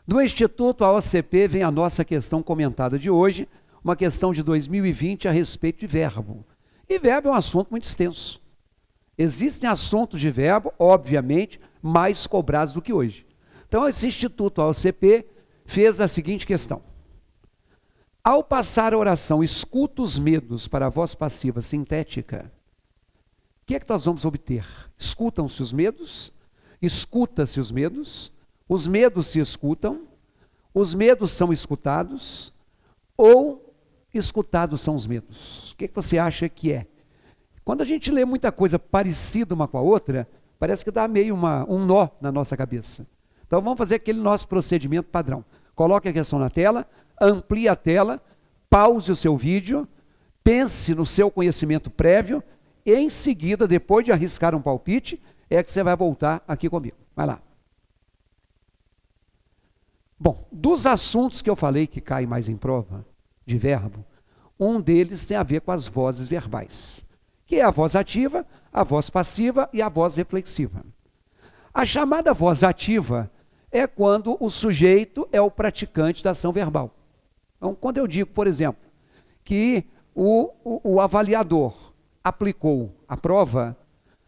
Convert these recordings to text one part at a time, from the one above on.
Do Instituto AOCP vem a nossa questão comentada de hoje, uma questão de 2020 a respeito de verbo. E verbo é um assunto muito extenso. Existem assuntos de verbo, obviamente, mais cobrados do que hoje. Então, esse Instituto AOCP fez a seguinte questão. Ao passar a oração, escuta os medos para a voz passiva sintética, o que é que nós vamos obter? Escutam-se os medos, escuta-se os medos se escutam, os medos são escutados, ou escutados são os medos? O que é que você acha que é? Quando a gente lê muita coisa parecida uma com a outra, parece que dá meio um nó na nossa cabeça. Então vamos fazer aquele nosso procedimento padrão. Coloque a questão na tela, amplie a tela, pause o seu vídeo, pense no seu conhecimento prévio e em seguida, depois de arriscar um palpite, é que você vai voltar aqui comigo. Vai lá. Bom, dos assuntos que eu falei que caem mais em prova de verbo, um deles tem a ver com as vozes verbais, que é a voz ativa, a voz passiva e a voz reflexiva. A chamada voz ativa é quando o sujeito é o praticante da ação verbal. Então, quando eu digo, por exemplo, que o avaliador aplicou a prova,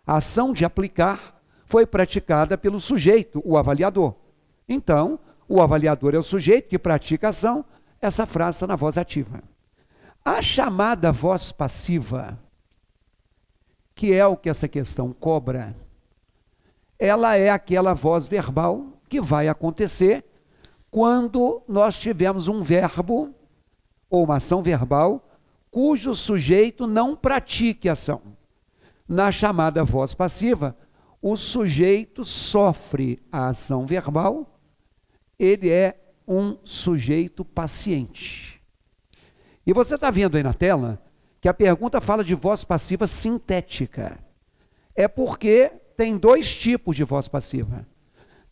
a ação de aplicar foi praticada pelo sujeito, o avaliador. Então, o avaliador é o sujeito que pratica a ação, essa frase está na voz ativa. A chamada voz passiva, que é o que essa questão cobra, ela é aquela voz verbal que vai acontecer quando nós tivermos um verbo ou uma ação verbal cujo sujeito não pratique a ação. Na chamada voz passiva, o sujeito sofre a ação verbal, ele é um sujeito paciente. E você está vendo aí na tela que a pergunta fala de voz passiva sintética. É porque tem dois tipos de voz passiva.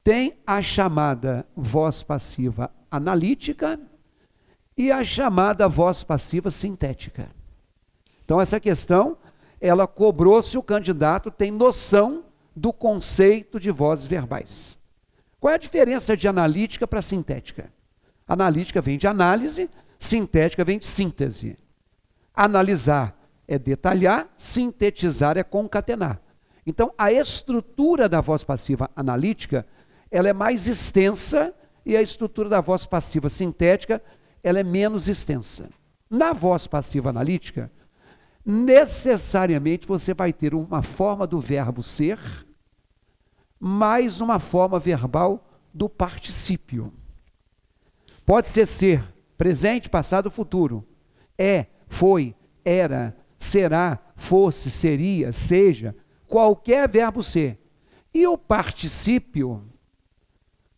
Tem a chamada voz passiva analítica e a chamada voz passiva sintética. Então essa questão, ela cobrou se o candidato tem noção do conceito de vozes verbais. Qual é a diferença de analítica para sintética? Analítica vem de análise, sintética vem de síntese. Analisar é detalhar, sintetizar é concatenar. Então a estrutura da voz passiva analítica, ela é mais extensa e a estrutura da voz passiva sintética, ela é menos extensa. Na voz passiva analítica, necessariamente você vai ter uma forma do verbo ser, mais uma forma verbal do particípio. Pode ser presente, passado, futuro. É, foi, era, será, fosse, seria, seja, qualquer verbo ser. E o particípio,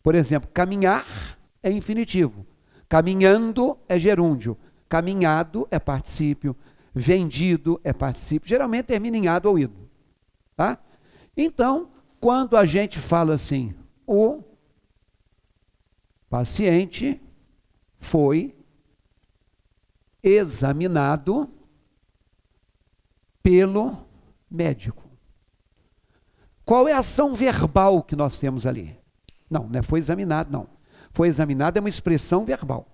por exemplo, caminhar é infinitivo. Caminhando é gerúndio, caminhado é particípio, vendido é particípio, geralmente termina em ado ou ido. Tá? Então, quando a gente fala assim, o paciente foi examinado pelo médico. Qual é a ação verbal que nós temos ali? Não é foi examinado, não. Foi examinado é uma expressão verbal.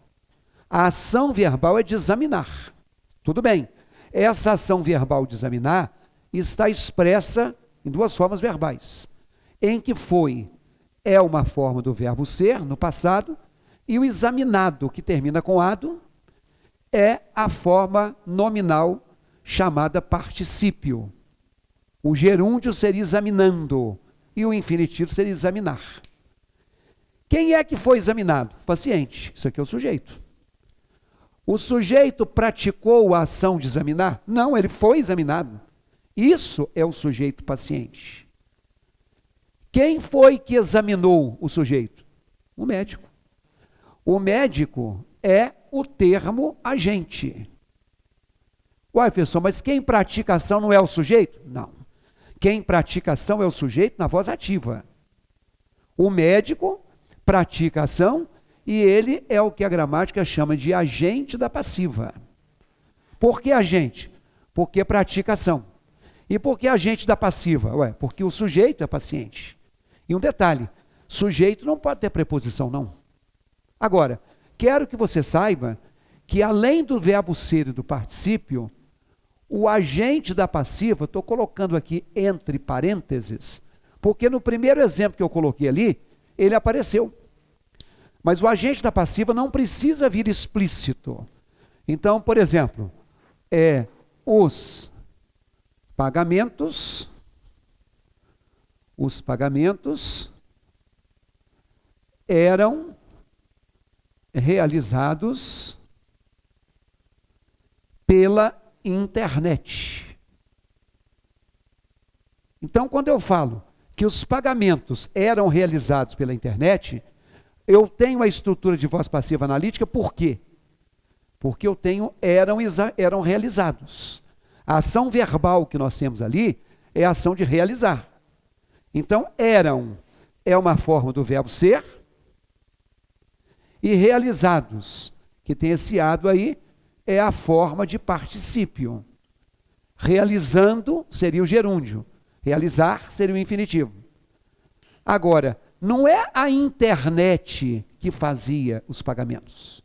A ação verbal é de examinar. Tudo bem. Essa ação verbal de examinar está expressa em duas formas verbais. Em que foi é uma forma do verbo ser, no passado, e o examinado, que termina com ado, é a forma nominal chamada particípio. O gerúndio seria examinando e o infinitivo seria examinar. Quem é que foi examinado? O paciente. Isso aqui é o sujeito. O sujeito praticou a ação de examinar? Não, ele foi examinado. Isso é o sujeito paciente. Quem foi que examinou o sujeito? O médico. O médico é o termo agente. Uai, professor, mas quem pratica a ação não é o sujeito? Não. Quem pratica a ação é o sujeito na voz ativa. O médico pratica a ação e ele é o que a gramática chama de agente da passiva. Por que agente? Porque pratica a ação. E por que agente da passiva? Ué, porque o sujeito é paciente. E um detalhe, sujeito não pode ter preposição, não. Agora, quero que você saiba que além do verbo ser e do particípio, o agente da passiva, estou colocando aqui entre parênteses, porque no primeiro exemplo que eu coloquei ali, ele apareceu. Mas o agente da passiva não precisa vir explícito. Então, por exemplo, os pagamentos eram realizados pela internet. Então, quando eu falo que os pagamentos eram realizados pela internet, eu tenho a estrutura de voz passiva analítica, por quê? Porque eu tenho eram realizados. A ação verbal que nós temos ali é a ação de realizar. Então, eram é uma forma do verbo ser, e realizados, que tem esse ado aí, é a forma de particípio. Realizando seria o gerúndio. Realizar seria o infinitivo. Agora, não é a internet que fazia os pagamentos.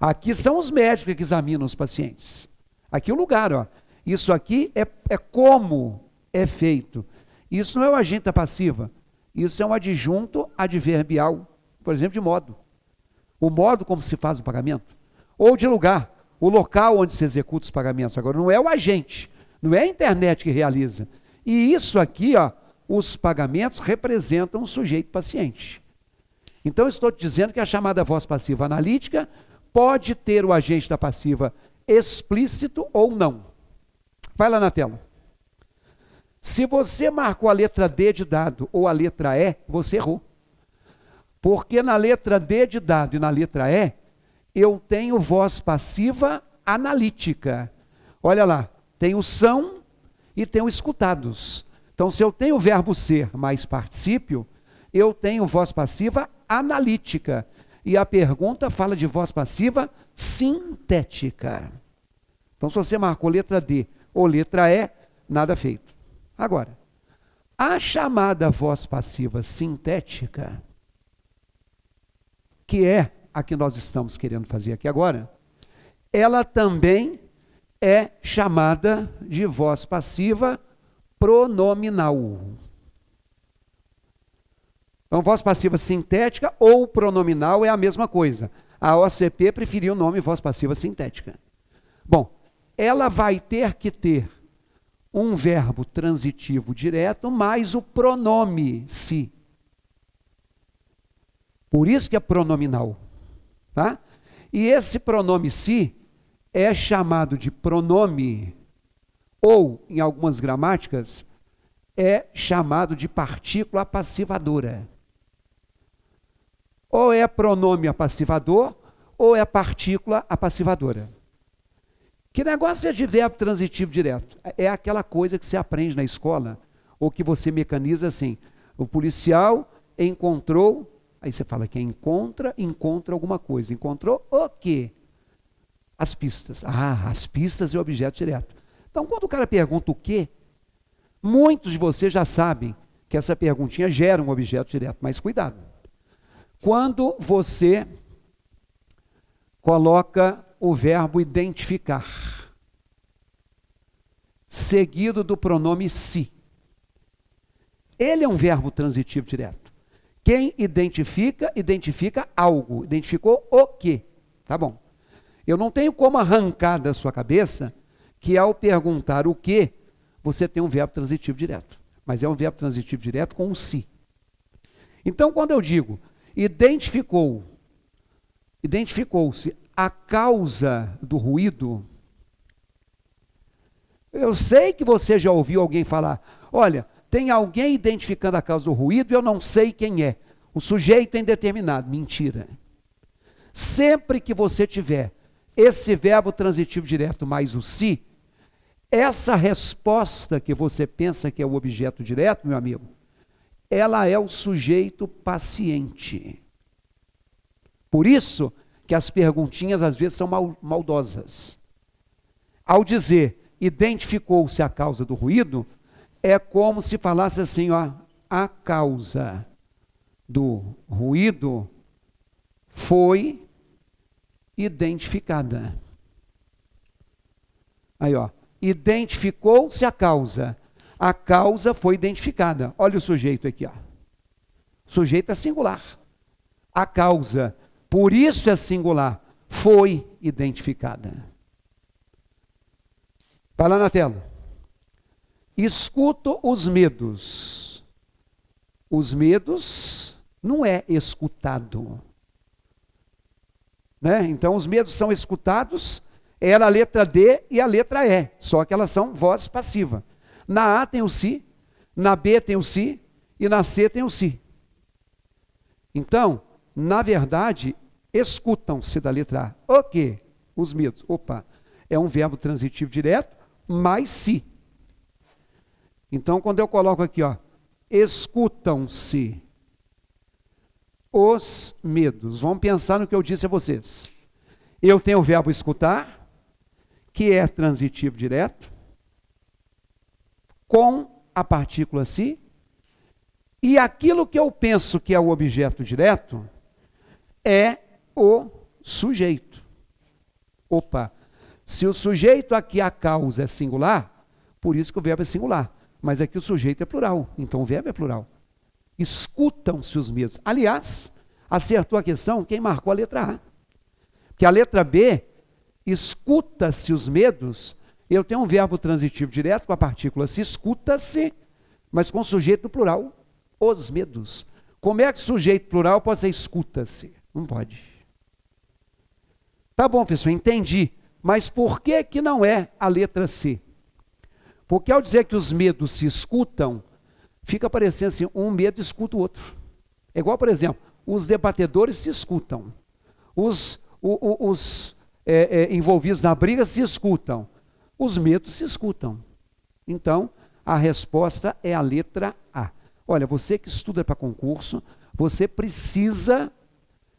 Aqui são os médicos que examinam os pacientes. Aqui é o lugar, ó. Isso aqui é como é feito. Isso não é o agente da passiva. Isso é um adjunto adverbial, por exemplo, de modo. O modo como se faz o pagamento. Ou de lugar, o local onde se executa os pagamentos. Agora, não é o agente, não é a internet que realiza. E isso aqui, ó, os pagamentos representam o sujeito paciente. Então, estou te dizendo que a chamada voz passiva analítica pode ter o agente da passiva explícito ou não. Vai lá na tela. Se você marcou a letra D de dado ou a letra E, você errou. Porque na letra D de dado e na letra E, eu tenho voz passiva analítica. Olha lá, tem o são e tem o escutados. Então, se eu tenho o verbo ser mais particípio, eu tenho voz passiva analítica. E a pergunta fala de voz passiva sintética. Então, se você marcou letra D ou letra E, nada feito. Agora, a chamada voz passiva sintética, que é a que nós estamos querendo fazer aqui agora, ela também é chamada de voz passiva pronominal. Então, voz passiva sintética ou pronominal é a mesma coisa. A OCP preferiu o nome voz passiva sintética. Bom, ela vai ter que ter um verbo transitivo direto mais o pronome se. Por isso que é pronominal. Tá? E esse pronome se é chamado de pronome, ou, em algumas gramáticas, é chamado de partícula passivadora. Ou é pronome apassivador, ou é partícula apassivadora. Que negócio é de verbo transitivo direto? É aquela coisa que você aprende na escola, ou que você mecaniza assim. O policial encontrou, aí você fala que encontra alguma coisa. Encontrou o quê? As pistas. Ah, as pistas é o objeto direto. Então, quando o cara pergunta o quê, muitos de vocês já sabem que essa perguntinha gera um objeto direto, mas cuidado. Quando você coloca o verbo identificar, seguido do pronome se, ele é um verbo transitivo direto. Quem identifica, identifica algo. Identificou o quê? Tá bom. Eu não tenho como arrancar da sua cabeça que ao perguntar o quê, você tem um verbo transitivo direto. Mas é um verbo transitivo direto com o se. Então, quando eu digo identificou-se a causa do ruído, eu sei que você já ouviu alguém falar, olha, tem alguém identificando a causa do ruído e eu não sei quem é. O sujeito é indeterminado. Mentira. Sempre que você tiver esse verbo transitivo direto mais o se, essa resposta que você pensa que é o objeto direto, meu amigo, ela é o sujeito paciente. Por isso que as perguntinhas às vezes são maldosas. Ao dizer, identificou-se a causa do ruído, é como se falasse assim, ó, a causa do ruído foi identificada. Aí, ó. Identificou-se a causa. A causa foi identificada. Olha o sujeito aqui, ó. O sujeito é singular. A causa, por isso é singular, foi identificada. Vai lá na tela. Escuto os medos. Os medos não é escutado. Né? Então, os medos são escutados, era a letra D e a letra E, só que elas são voz passiva. Na A tem o si, na B tem o si e na C tem o si. Então, na verdade, escutam-se da letra A. O quê? Os medos. Opa, é um verbo transitivo direto, mais si. Então, quando eu coloco aqui, ó, escutam-se os medos. Vamos pensar no que eu disse a vocês. Eu tenho o verbo escutar, que é transitivo direto, com a partícula si, e aquilo que eu penso que é o objeto direto é o sujeito. Opa, se o sujeito aqui, a causa, é singular, por isso que o verbo é singular, mas aqui o sujeito é plural, então o verbo é plural. Escutam-se os medos. Aliás, acertou a questão quem marcou a letra A. Porque a letra B, escuta-se os medos, eu tenho um verbo transitivo direto com a partícula se, escuta-se, mas com sujeito plural, os medos. Como é que sujeito plural pode ser escuta-se? Não pode. Tá bom, professor, entendi. Mas por que que não é a letra C? Porque ao dizer que os medos se escutam, fica parecendo assim, um medo escuta o outro. É igual, por exemplo, os debatedores se escutam. Os envolvidos na briga se escutam. Os medos se escutam. Então, a resposta é a letra A. Olha, você que estuda para concurso, você precisa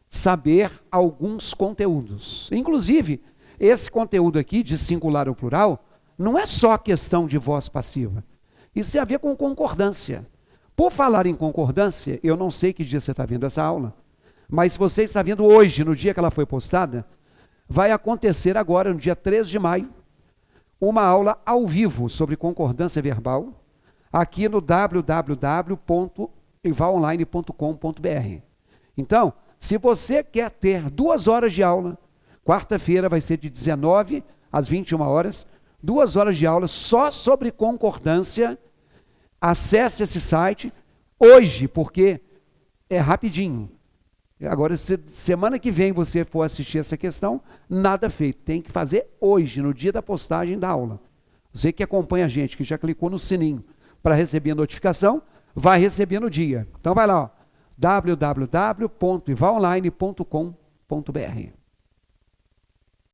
saber alguns conteúdos. Inclusive, esse conteúdo aqui, de singular ou plural, não é só questão de voz passiva. Isso tem a ver com concordância. Por falar em concordância, eu não sei que dia você está vendo essa aula, mas se você está vendo hoje, no dia que ela foi postada, vai acontecer agora, no dia 13 de maio, uma aula ao vivo sobre concordância verbal, aqui no www.ivalonline.com.br. Então, se você quer ter 2 horas de aula, quarta-feira vai ser de 19 às 21 horas, 2 horas de aula só sobre concordância. Acesse esse site hoje, porque é rapidinho. Agora, se semana que vem você for assistir essa questão, nada feito. Tem que fazer hoje, no dia da postagem da aula. Você que acompanha a gente, que já clicou no sininho para receber a notificação, vai receber no dia. Então vai lá, www.ivalonline.com.br.